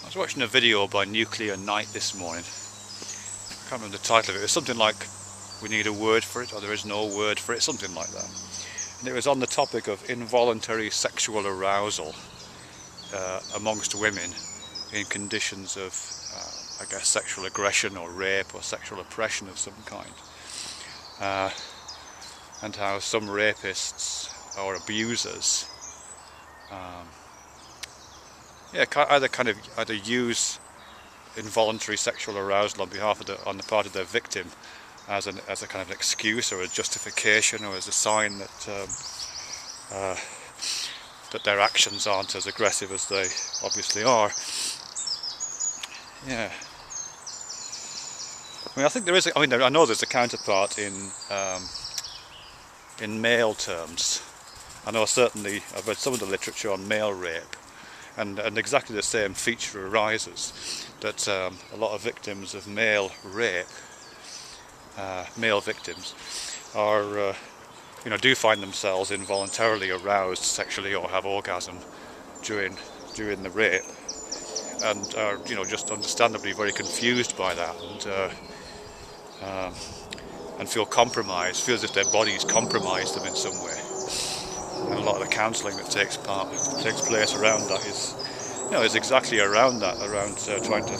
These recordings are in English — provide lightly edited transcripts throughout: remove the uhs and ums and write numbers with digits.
I was watching a video by Nuclear Night this morning. I can't remember the title of it. It was something like, we need a word for it, or there is no word for it, something like that. And it was on the topic of involuntary sexual arousal amongst women in conditions of, I guess, sexual aggression or rape or sexual oppression of some kind. And how some rapists or abusers either use involuntary sexual arousal on the part of their victim as a kind of an excuse or a justification, or as a sign that that their actions aren't as aggressive as they obviously are. Yeah. I mean, I think there is. I know there's a counterpart in male terms. I know certainly I've read some of the literature on male rape, and exactly the same feature arises, that a lot of victims of male rape, male victims, are do find themselves involuntarily aroused sexually or have orgasm during the rape, and are just understandably very confused by that, and feel compromised, feel as if their bodies compromised them in some way. And a lot of the counselling that takes place around that is exactly around that, around trying to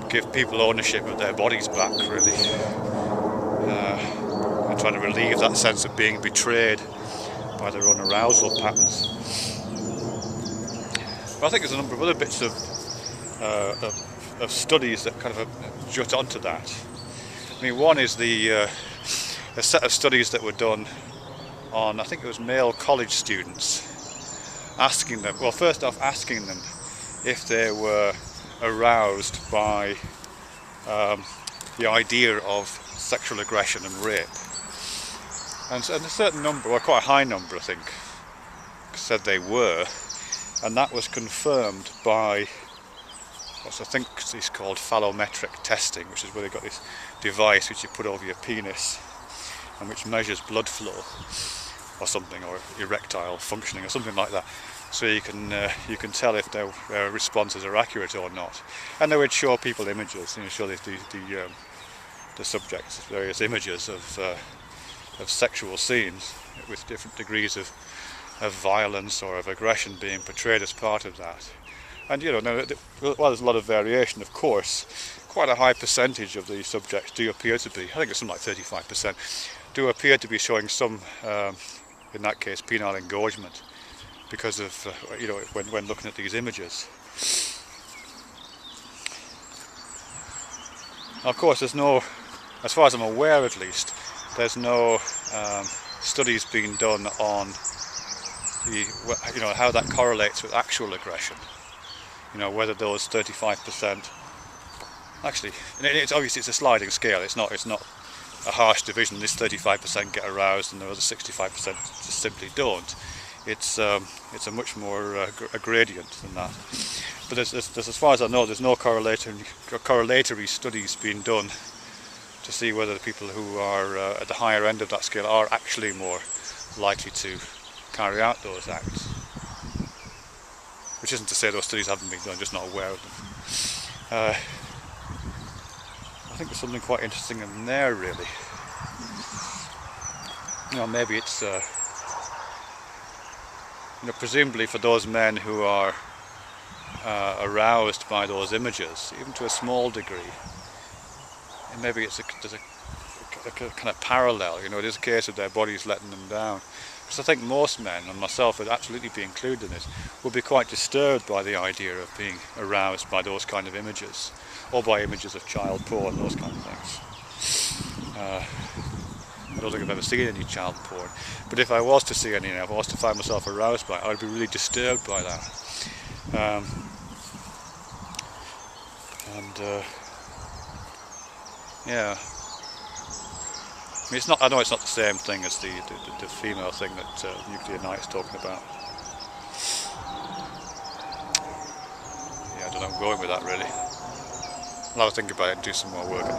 give people ownership of their bodies back, really, and trying to relieve that sense of being betrayed by their own arousal patterns. But I think there's a number of other bits of studies that kind of jut onto that. I mean, one is a set of studies that were done on, I think it was male college students, asking them if they were aroused by the idea of sexual aggression and rape. And a certain number, or quite a high number I think, said they were, and that was confirmed by what I think is called phallometric testing, which is where they've got this device which you put over your penis and which measures blood flow or something, or erectile functioning or something like that, so you can tell if their responses are accurate or not. And they would show people images, show the subjects various images of sexual scenes with different degrees of violence or of aggression being portrayed as part of that. And while there's a lot of variation, of course, quite a high percentage of the subjects do appear to be, I think it's something like 35%, do appear to be showing some, in that case, penile engorgement, because of, when looking at these images. Now, of course, there's no, as far as I'm aware at least, there's no studies being done on how that correlates with actual aggression. Whether those 35%, actually, it's obviously it's a sliding scale. It's not a harsh division. This 35% get aroused and the other 65% just simply don't. It's a much more a gradient than that. But there's, as far as I know, there's no correlatory studies being done to see whether the people who are at the higher end of that scale are actually more likely to carry out those acts. Which isn't to say those studies haven't been done, I'm just not aware of them. I think there's something quite interesting in there, really. Maybe it's, presumably for those men who are aroused by those images, even to a small degree, and maybe there's a kind of parallel. It is a case of their bodies letting them down. Because I think most men, and myself would absolutely be included in this, would be quite disturbed by the idea of being aroused by those kind of images, or by images of child porn, those kind of things. I don't think I've ever seen any child porn, but if I was to see any, if I was to find myself aroused by it, I would be really disturbed by that. Yeah. I know it's not the same thing as the female thing that Nuclear Night is talking about. Yeah, I don't know, I'm going with that really. I'll have to think about it and do some more work.